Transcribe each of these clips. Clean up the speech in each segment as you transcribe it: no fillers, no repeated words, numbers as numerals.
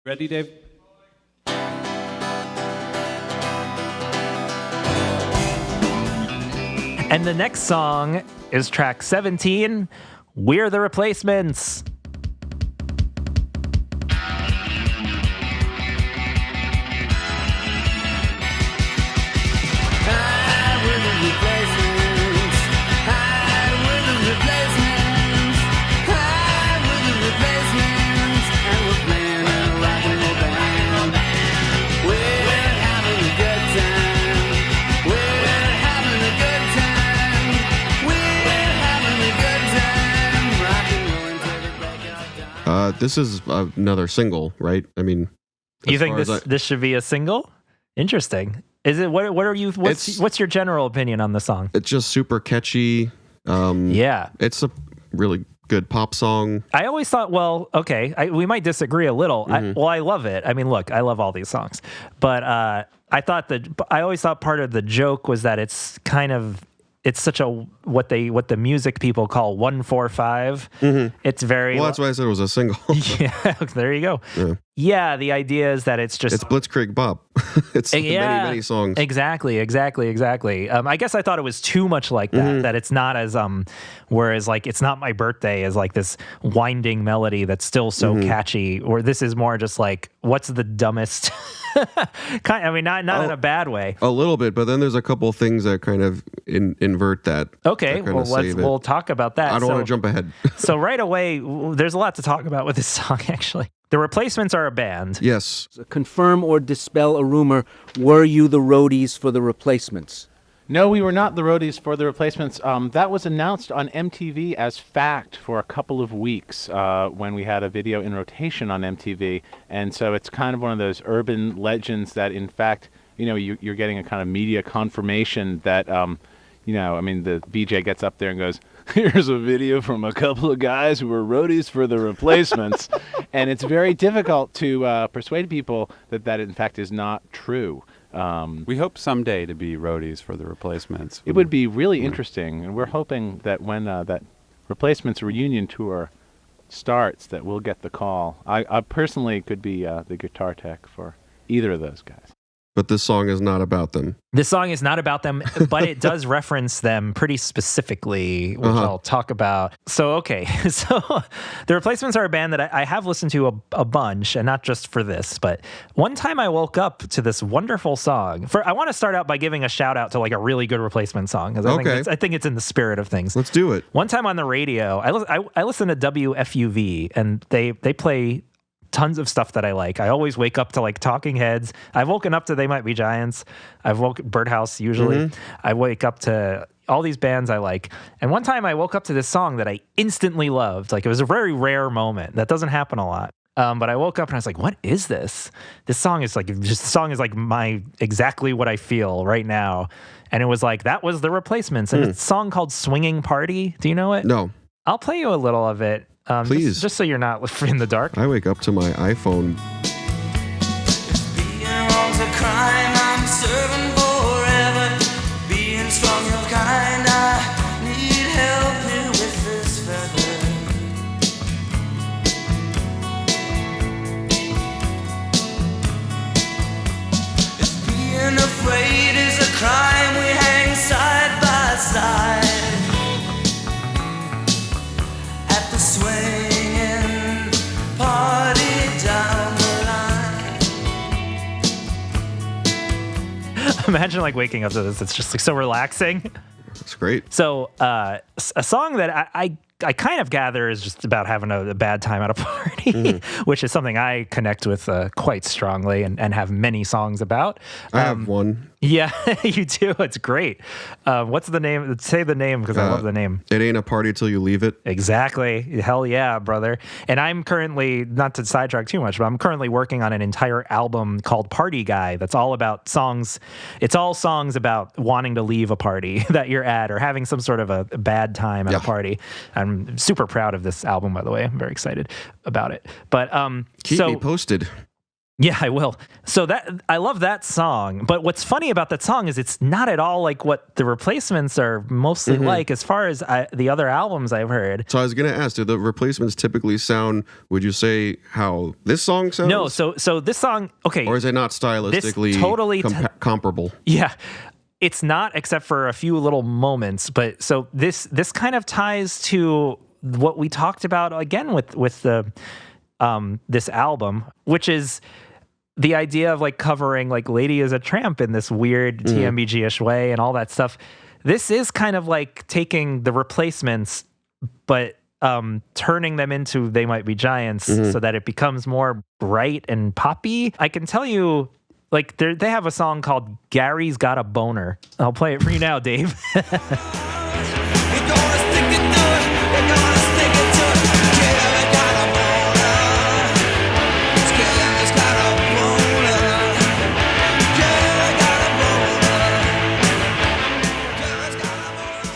Ready, Dave? And the next song is track 17, We're the Replacements. This is another single, right? I mean, you think this should be a single? Interesting. Is it? What are you? What's your general opinion on the song? It's just super catchy. Yeah, it's a really good pop song. I always thought, well, okay, we might disagree a little. Mm-hmm. I love it. I mean, look, I love all these songs, but I always thought part of the joke was that it's kind of. It's such a what the music people call 1-4-5. Mm-hmm. It's very well. That's why I said it was a single. Yeah, there you go. Yeah, the idea is that it's Blitzkrieg Bop. It's many songs. Exactly. I guess I thought it was too much like that. Mm-hmm. That it's not as whereas like It's Not My Birthday is like this winding melody that's still so catchy. Or this is more just like what's the dumbest. I mean, not in a bad way. A little bit, but then there's a couple things that kind of invert that. Okay, well we'll talk about that. I don't want to jump ahead. So right away, there's a lot to talk about with this song. Actually, the Replacements are a band. Yes. Confirm or dispel a rumor. Were you the roadies for the Replacements? No, we were not the roadies for the Replacements. That was announced on MTV as fact for a couple of weeks when we had a video in rotation on MTV. And so it's kind of one of those urban legends that, in fact, you're getting a kind of media confirmation that, the VJ gets up there and goes, here's a video from a couple of guys who were roadies for the Replacements. And it's very difficult to persuade people that in fact is not true. We hope someday to be roadies for the Replacements. It would be really interesting, and we're hoping that when that Replacements reunion tour starts, that we'll get the call. I personally could be the guitar tech for either of those guys. But this song is not about them. This song is not about them, but it does reference them pretty specifically, which I'll talk about. So, okay. So the Replacements are a band that I have listened to a bunch, and not just for this, but one time I woke up to this wonderful song. I want to start out by giving a shout out to like a really good Replacement song, because I think it's in the spirit of things. Let's do it. One time on the radio, I listen to WFUV, and they play tons of stuff that I like. I always wake up to like Talking Heads. I've woken up to They Might Be Giants. I've woken Birdhouse usually. Mm-hmm. I wake up to all these bands I like. And one time I woke up to this song that I instantly loved. Like it was a very rare moment. That doesn't happen a lot. But I woke up and I was like, what is this? This song is like exactly what I feel right now. And it was like, that was the Replacements. And it's a song called Swingin Party. Do you know it? No. I'll play you a little of it. Please. Just so you're not in the dark. I wake up to my iPhone. Being wrong's a crime, I'm serving forever. Being strong, you're kind, I need help here with this feather. If being afraid is a crime, we hang side by side. Swingin' party down the line. Imagine like waking up to this. It's just like so relaxing. It's great. So a song that I kind of gather is just about having a bad time at a party, which is something I connect with quite strongly and have many songs about. I have one. Yeah, you do. It's great. What's the name? Say the name because I love the name. It ain't a party till you leave it. Exactly. Hell yeah, brother. And I'm currently, not to sidetrack too much, but I'm currently working on an entire album called Party Guy that's all about songs. It's all songs about wanting to leave a party that you're at or having some sort of a bad time at a party. I'm super proud of this album, by the way. I'm very excited about it. But keep me posted. Yeah, I will. So I love that song, but what's funny about that song is it's not at all like what the Replacements are mostly like as far as the other albums I've heard. So I was going to ask, do the Replacements typically sound, would you say, how this song sounds? No, so this song, okay. Or is it not stylistically totally comparable? Yeah. It's not, except for a few little moments, but so this kind of ties to what we talked about again with the this album, which is the idea of like covering like Lady is a Tramp in this weird TMBG-ish way and all that stuff. This is kind of like taking the Replacements, but turning them into They Might Be Giants so that it becomes more bright and poppy. I can tell you, like, they have a song called Gary's Got a Boner. I'll play it for you now, Dave.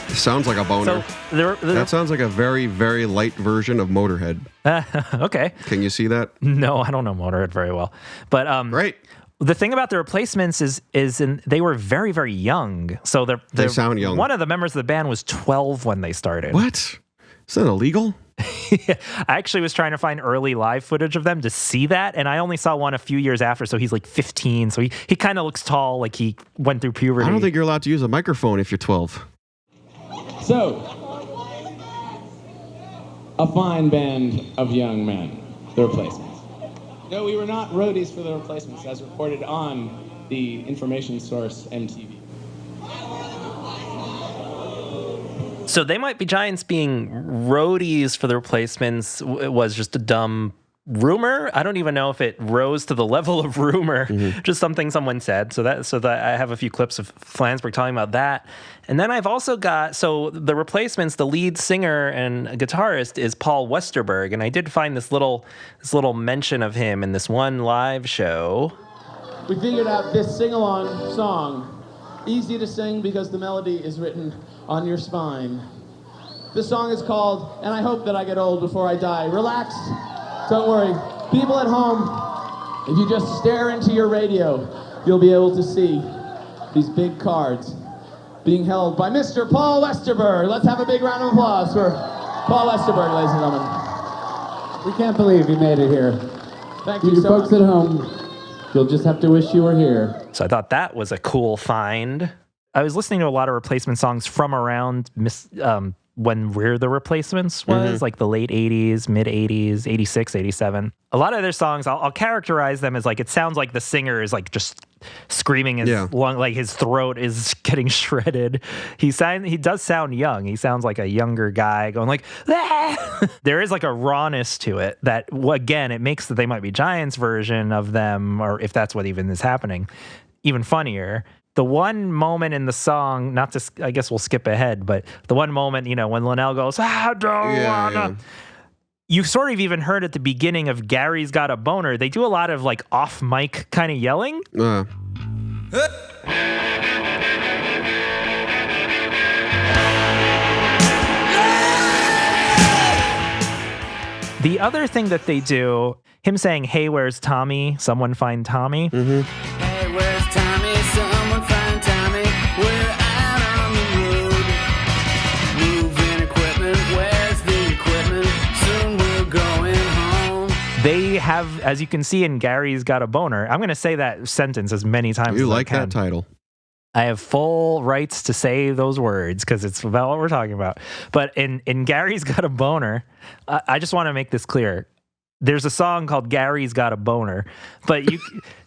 Sounds like a boner. So that sounds like a very, very light version of Motorhead. Okay. Can you see that? No, I don't know Motorhead very well. But right. The thing about the Replacements is they were very, very young. So they sound young. One of the members of the band was 12 when they started. What? Is that illegal? I actually was trying to find early live footage of them to see that, and I only saw one a few years after, so he's like 15. So he kind of looks tall, like he went through puberty. I don't think you're allowed to use a microphone if you're 12. So, a fine band of young men, the Replacements. No, we were not roadies for the Replacements, as reported on the information source MTV. So They Might Be Giants being roadies for the Replacements was just a dumb rumor. I don't even know if it rose to the level of rumor, just something someone said. So that I have a few clips of Flansburgh talking about that. And then I've also got, so the Replacements, the lead singer and guitarist is Paul Westerberg. And I did find this little mention of him in this one live show. We figured out this sing-along song, easy to sing because the melody is written on your spine. This song is called And I Hope That I Get Old Before I Die. Relax. Don't worry. People at home, if you just stare into your radio, you'll be able to see these big cards being held by Mr. Paul Westerberg. Let's have a big round of applause for Paul Westerberg, ladies and gentlemen. We can't believe you made it here. Thank you so folks much. At home, you'll just have to wish you were here. So I thought that was a cool find. I was listening to a lot of Replacement songs from around when We're the Replacements was, like the late 80s, mid 80s, 86, 87. A lot of their songs, I'll characterize them as like, it sounds like the singer is like just screaming his lung, like his throat is getting shredded. He does sound young. He sounds like a younger guy going like, ah! There is like a rawness to it that, again, it makes the They Might Be Giants version of them, or if that's what even is happening, even funnier. The one moment in the song, not to, I guess we'll skip ahead, but the one moment, when Linnell goes, I don't wanna. You sort of even heard at the beginning of Gary's Got a Boner, they do a lot of like off mic kind of yelling. The other thing that they do, him saying, hey, where's Tommy? Someone find Tommy. Hey, where's Tommy? Someone find Tommy. We're out on the road. Moving equipment. Where's the equipment? Soon we're going home. They have, as you can see in Gary's Got a Boner, I'm going to say that sentence as many times as I can. You like that title. I have full rights to say those words because it's about what we're talking about. But in Gary's Got a Boner, I just want to make this clear. There's a song called Gary's Got a Boner, but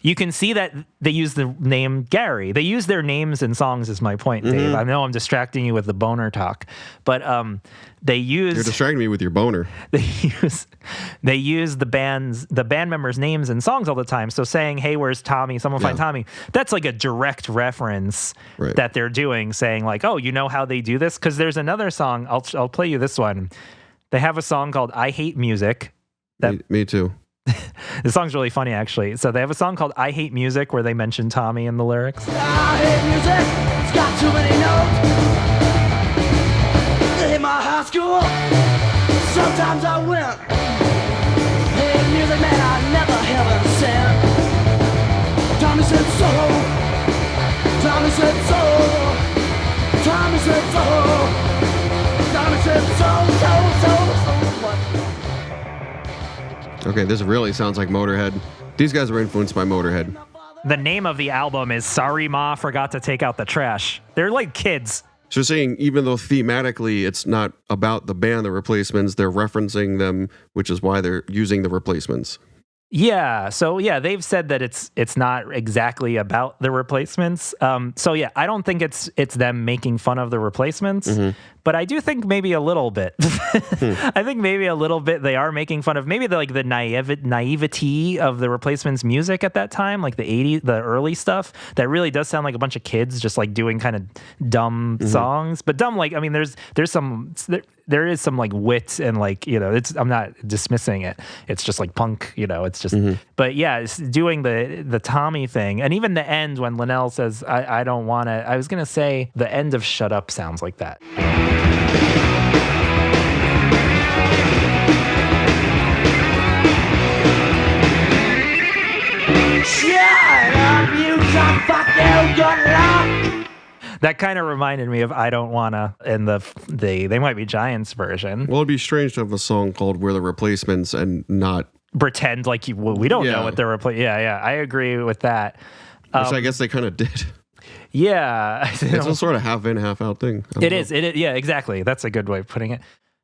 you can see that they use the name Gary. They use their names in songs is my point, Dave. I know I'm distracting you with the boner talk, but they use... You're distracting me with your boner. They use the band members' names in songs all the time. So saying, hey, where's Tommy? Someone find Tommy. That's like a direct reference that they're doing, saying like, oh, you know how they do this? Because there's another song, I'll play you this one. They have a song called I Hate Music. Me too. The song's really funny, actually. So they have a song called I Hate Music where they mention Tommy in the lyrics. I hate music, it's got too many notes. In my high school, sometimes I went. Hate music, man, I never heaven sent. Okay, this really sounds like Motorhead. These guys were influenced by Motorhead. The name of the album is Sorry Ma Forgot to Take Out the Trash. They're like kids. So you're saying even though thematically it's not about the band, The Replacements, they're referencing them, which is why they're using The Replacements. Yeah. So yeah, they've said that it's not exactly about the Replacements. So yeah, I don't think it's them making fun of the Replacements, but I do think maybe a little bit. I think maybe a little bit they are making fun of maybe the naivety of the Replacements music at that time, like the 80s, the early stuff that really does sound like a bunch of kids just like doing kind of dumb songs, but dumb like I mean there is some like wit and like, you know, I'm not dismissing it. It's just like punk, you know, it's just, but yeah, it's doing the Tommy thing. And even the end when Linnell says, I don't want to, I was going to say the end of Shut Up sounds like that. Shut up, you dumb fuck you, good luck! That kind of reminded me of I Don't Wanna in the They Might Be Giants version. Well, it'd be strange to have a song called We're the Replacements and not pretend like we don't know what they're replacing. Yeah, I agree with that. Which I guess they kind of did. Yeah. It's a sort of half in, half out thing. It is. Yeah, exactly. That's a good way of putting it.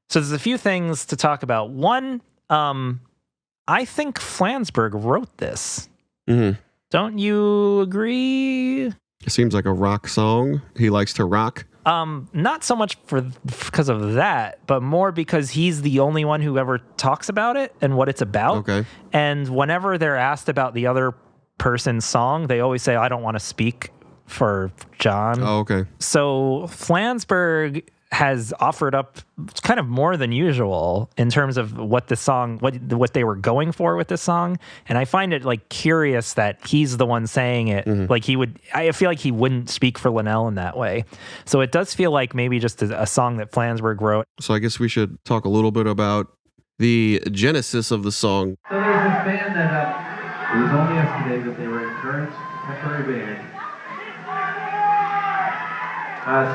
So there's a few things to talk about. One, I think Flansburgh wrote this. Don't you agree? It seems like a rock song. He likes to rock. Not so much because of that, but more because he's the only one who ever talks about it and what it's about. Okay. And whenever they're asked about the other person's song, they always say, I don't want to speak for John. Oh, okay. So Flansburgh has offered up kind of more than usual in terms of what the song, what they were going for with this song. And I find it like curious that he's the one saying it. Like I feel like he wouldn't speak for Linnell in that way. So it does feel like maybe just a song that Flansburgh wrote. So I guess we should talk a little bit about the genesis of the song. So there's this band that, it was only yesterday that they were a current temporary band.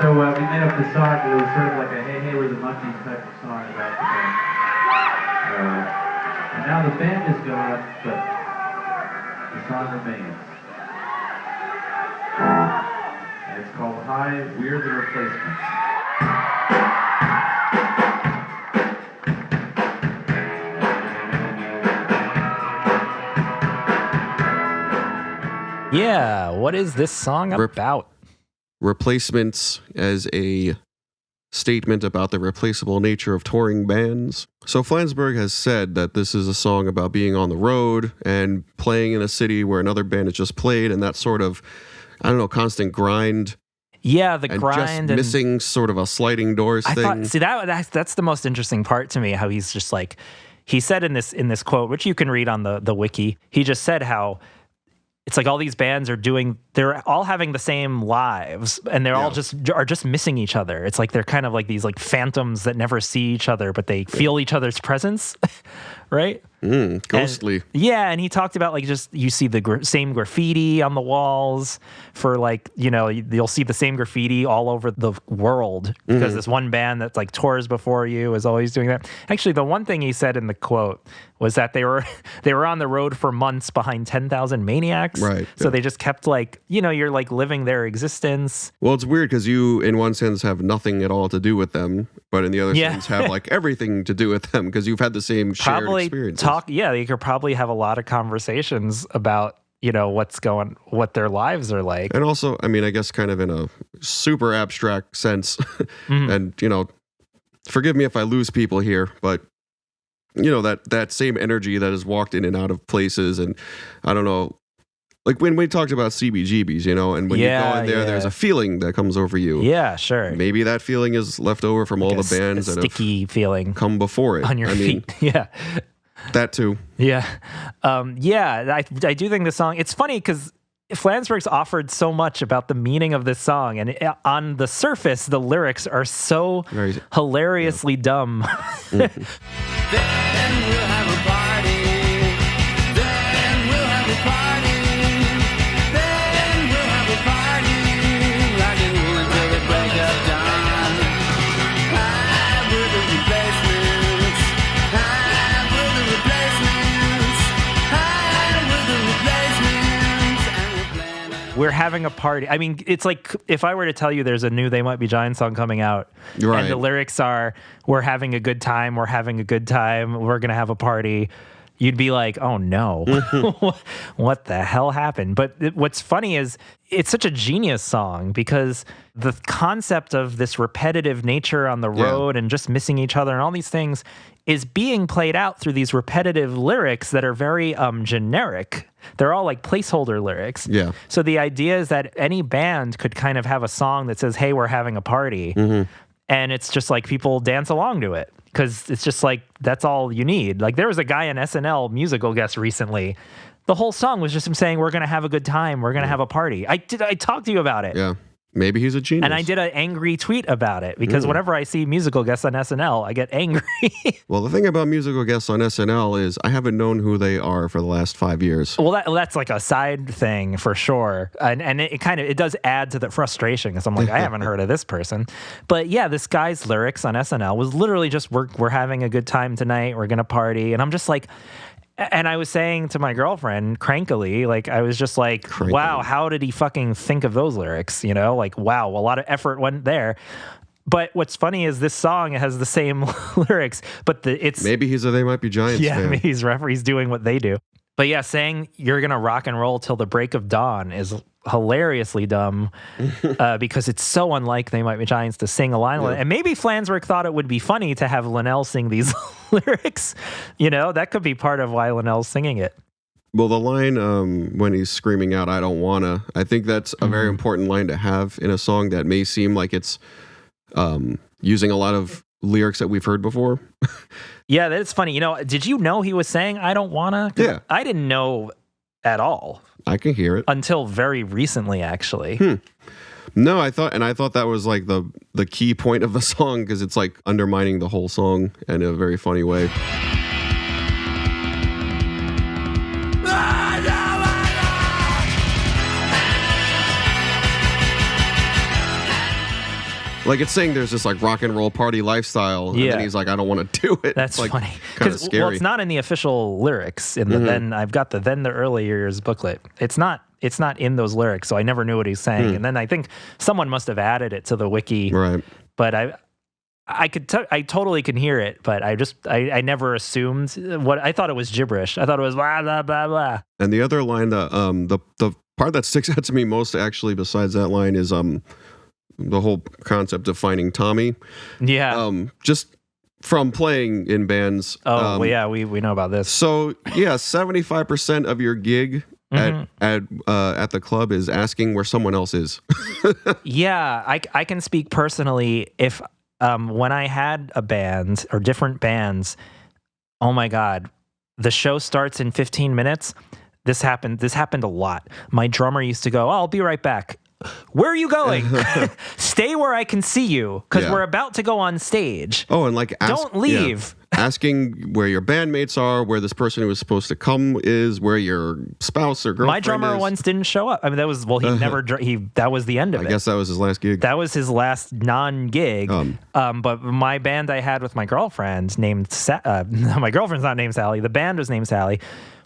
So we made up this song, but it was sort of like a Hey Hey We're the Monkeys type of song about the band. And now the band is gone, but the song remains. And it's called Hi, We're the Replacements. Yeah, what is this song about? Replacements as a statement about the replaceable nature of touring bands. So Flansburgh has said that this is a song about being on the road and playing in a city where another band has just played, and that sort of, I don't know, constant grind. Yeah, the and grind just missing sort of a sliding doors thing. That's the most interesting part to me, how he's just like, he said in this quote, which you can read on the wiki, he just said how it's like all these bands they're all having the same lives, and they're all just missing each other. It's like they're kind of like these like phantoms that never see each other, but they feel each other's presence, right? Ghostly. And he talked about like just you see the same graffiti on the walls for like, you know, you'll see the same graffiti all over the world because this one band that's like tours before you is always doing that. Actually, the one thing he said in the quote was that they were on the road for months behind 10,000 Maniacs. Right. So they just kept like, you know, you're like living their existence. Well, it's weird because you, in one sense, have nothing at all to do with them, but in the other sense, have like everything to do with them because you've had the same shared experiences. You could probably have a lot of conversations about, you know, what their lives are like. And also, I mean, I guess kind of in a super abstract sense, and, you know, forgive me if I lose people here, but, you know, that same energy that has walked in and out of places. And I don't know, like when we talked about CBGBs, you know, and when you go in there, there's a feeling that comes over you. Yeah, sure. Maybe that feeling is left over from all the bands that sticky feeling come before it. On your feet. Yeah. That too. Yeah. I do think the song, it's funny because Flansburgh's offered so much about the meaning of this song, and on the surface, the lyrics are so hilariously dumb. Then we'll have a party. Then we'll have a party. Then we'll have a party. Like it will until the break of dawn. Hi, we're the replacements. Hi, we're the replacements. we're having a party. I mean, it's like if I were to tell you there's a new They Might Be Giants song coming out, Right. and the lyrics are, we're having a good time, we're having a good time, we're going to have a party, you'd be like, oh no, what the hell happened? But what's funny is it's such a genius song because the concept of this repetitive nature on the road and just missing each other and all these things is being played out through these repetitive lyrics that are very generic. They're all like placeholder lyrics. Yeah. So the idea is that any band could kind of have a song that says, hey, we're having a party. And it's just like people dance along to it because it's just like, that's all you need. Like there was a guy on SNL musical guest recently. The whole song was just him saying, we're going to have a good time. We're going to have a party. I talked to you about it. Yeah. Maybe he's a genius. And I did an angry tweet about it because whenever I see musical guests on SNL, I get angry. Well, the thing about musical guests on SNL is I haven't known who they are for the last 5 years. Well, that's like a side thing for sure. And it kind of, it does add to the frustration because I'm like, I haven't heard of this person. But yeah, this guy's lyrics on SNL was literally just, we're having a good time tonight. We're going to party. And I'm just like, and I was saying to my girlfriend, crankily, like, I was just like, wow, how did he fucking think of those lyrics? You know, like, wow, a lot of effort went there. But what's funny is this song has the same lyrics, but it's... Maybe he's a They Might Be Giants fan. Yeah, he's doing what they do. But yeah, saying you're going to rock and roll till the break of dawn is hilariously dumb because it's so unlike They Might Be Giants to sing a line. Yeah. And maybe Flansburgh thought it would be funny to have Linnell sing these lyrics. You know, that could be part of why Linnell's singing it. Well, the line when he's screaming out, I don't wanna, I think that's a very important line to have in a song that may seem like it's using a lot of lyrics that we've heard before. Yeah, that's funny. You know, did you know he was saying I don't wanna? Yeah. I didn't know at all. I can hear it. Until very recently, actually. No, I thought that was like the key point of the song because it's like undermining the whole song in a very funny way. Like it's saying there's this like rock and roll party lifestyle, and then he's like, I don't want to do it. That's like, funny. Kind of scary. Well, it's not in the official lyrics. In the then I've got the early years booklet. It's not in those lyrics, so I never knew what he's saying. And then I think someone must have added it to the wiki. Right. But I totally can hear it, but I never assumed what I thought it was gibberish. I thought it was blah blah blah blah. And the other line, the part that sticks out to me most actually, besides that line, is the whole concept of finding Tommy. Yeah. Just from playing in bands. Oh, well, yeah, we know about this. So yeah, 75% of your gig at the club is asking where someone else is. Yeah, I can speak personally. If when I had a band or different bands, oh my God, the show starts in 15 minutes. This happened a lot. My drummer used to go, oh, I'll be right back. Where are you going? Stay where I can see you because we're about to go on stage. Oh, and like don't leave. Yeah, asking where your bandmates are, where this person who was supposed to come is, where your spouse or girlfriend My drummer is. once didn't show up. I mean, that was that was the end of it. I guess that was his last gig. That was his last non-gig. But my band I had with my girlfriend named my girlfriend's not named Sally. The band was named Sally.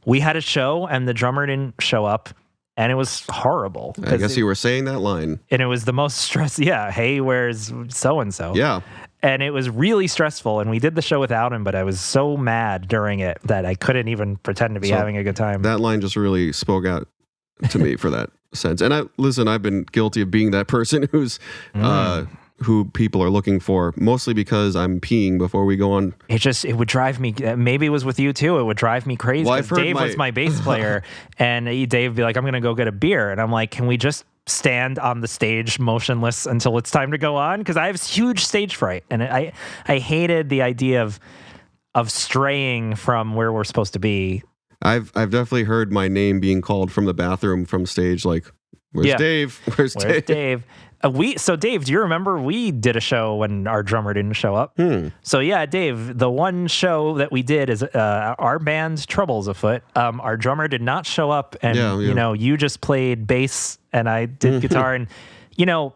We had a show and the drummer didn't show up. And it was horrible. I guess you were saying that line. And it was the most stress. Yeah. Hey, where's so-and-so? Yeah. And it was really stressful. And we did the show without him, but I was so mad during it that I couldn't even pretend to be having a good time. That line just really spoke out to me for that sense. And I've been guilty of being that person who's who people are looking for, mostly because I'm peeing before we go on. It would drive me, maybe it was with you too, it would drive me crazy. Well, Dave was my bass player, and Dave would be like, I'm going to go get a beer. And I'm like, can we just stand on the stage motionless until it's time to go on? Because I have huge stage fright, and I hated the idea of straying from where we're supposed to be. I've definitely heard my name being called from the bathroom from stage, like, where's Dave? Where's Dave? So Dave, do you remember we did a show when our drummer didn't show up? So yeah, Dave, the one show that we did is our band Troubles Afoot. Our drummer did not show up, and you know, you just played bass and I did guitar, and you know,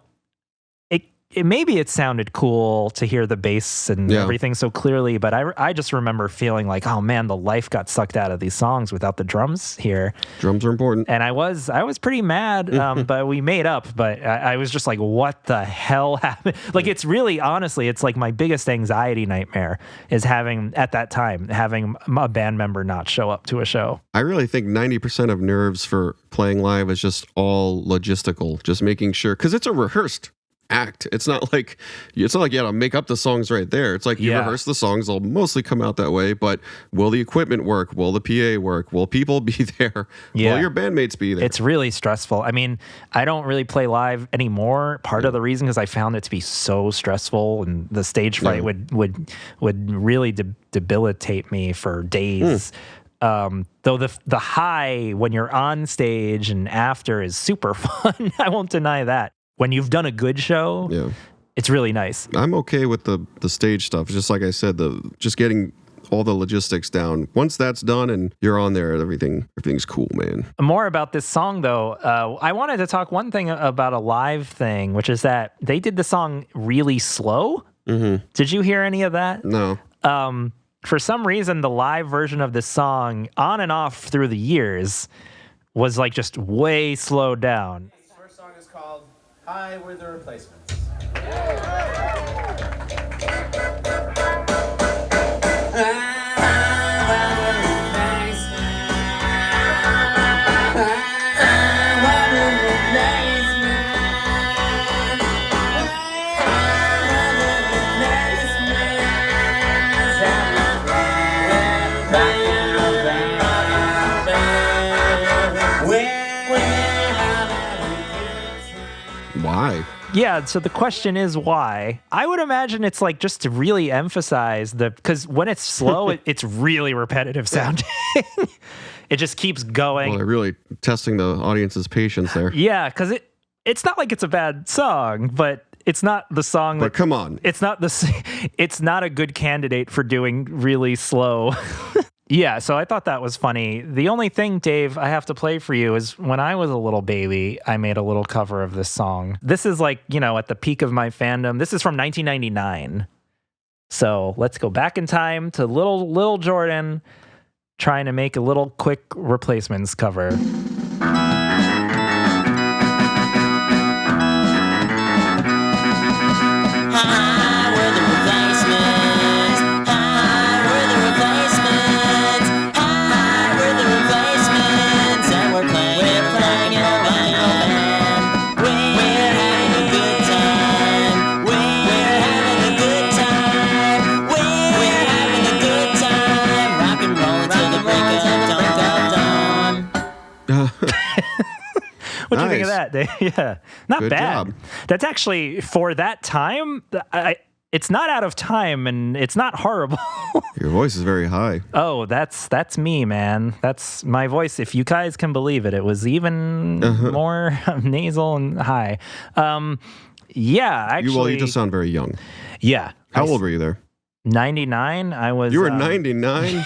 maybe it sounded cool to hear the bass and everything so clearly, but I just remember feeling like, oh man, the life got sucked out of these songs without the drums here. Drums are important. And I was pretty mad, but we made up. But I was just like, what the hell happened? Like, it's really, honestly, it's like my biggest anxiety nightmare is having a band member not show up to a show. I really think 90% of nerves for playing live is just all logistical, just making sure, because it's a rehearsed act. It's not like you gotta make up the songs right there. It's like you rehearse the songs, they'll mostly come out that way, but will the equipment work? Will the PA work? Will people be there? Will your bandmates be there? It's really stressful. I mean, I don't really play live anymore. Part of the reason is I found it to be so stressful, and the stage fright would really debilitate me for days. Though the high when you're on stage and after is super fun. I won't deny that. When you've done a good show, it's really nice. I'm okay with the stage stuff. Just like I said, just getting all the logistics down. Once that's done and you're on there, everything's cool, man. More about this song, though. I wanted to talk one thing about a live thing, which is that they did the song really slow. Mm-hmm. Did you hear any of that? No. For some reason, the live version of this song, on and off through the years, was like just way slowed down. This first song is called Hi, We're the Replacements. Why? Yeah, so the question is why. I would imagine it's like just to really emphasize because when it's slow, it's really repetitive sounding. It just keeps going. Well, they're really testing the audience's patience there. Yeah, because it's not like it's a bad song, but it's not the song. But come on, it's not a good candidate for doing really slow. Yeah, so I thought that was funny. The only thing, Dave, I have to play for you is when I was a little baby, I made a little cover of this song. This is like, at the peak of my fandom. This is from 1999. So let's go back in time to little Jordan trying to make a little quick Replacements cover. What do you think of that, Dave? Yeah, not Good bad. Job. That's actually, for that time, it's not out of time and it's not horrible. Your voice is very high. Oh, that's me, man. That's my voice. If you guys can believe it, it was even more nasal and high. Yeah, actually. You just sound very young. Yeah. How old were you there? 99. I was. You were 99?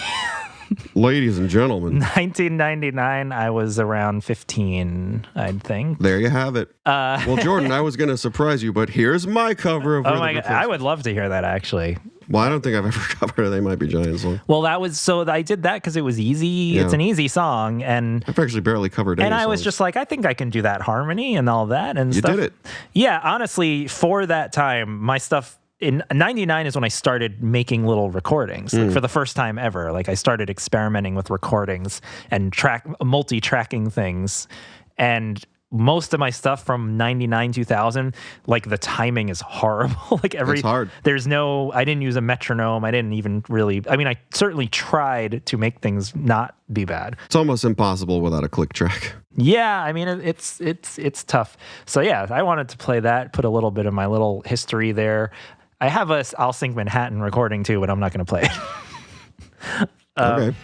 Ladies and gentlemen. 1999, I was around 15, I think. There you have it. Well, Jordan, I was going to surprise you, but here's my cover of Oh my God, I would love to hear that, actually. Well, I don't think I've ever covered a They Might Be Giants song. Well, I did that because it was easy. Yeah. It's an easy song, and I've actually barely covered any And I songs. was just like, I think I can do that harmony and all that and you stuff. did it. Yeah, honestly, for that time, my stuff in 99 is when I started making little recordings like, for the first time ever. Like I started experimenting with recordings and multi-tracking things. And most of my stuff from 99, 2000, like the timing is horrible. It's hard. I didn't use a metronome. I didn't even really, I certainly tried to make things not be bad. It's almost impossible without a click track. Yeah, it's tough. So yeah, I wanted to play that, put a little bit of my little history there. I have a I'll Sing Manhattan recording too, but I'm not going to play it. Okay.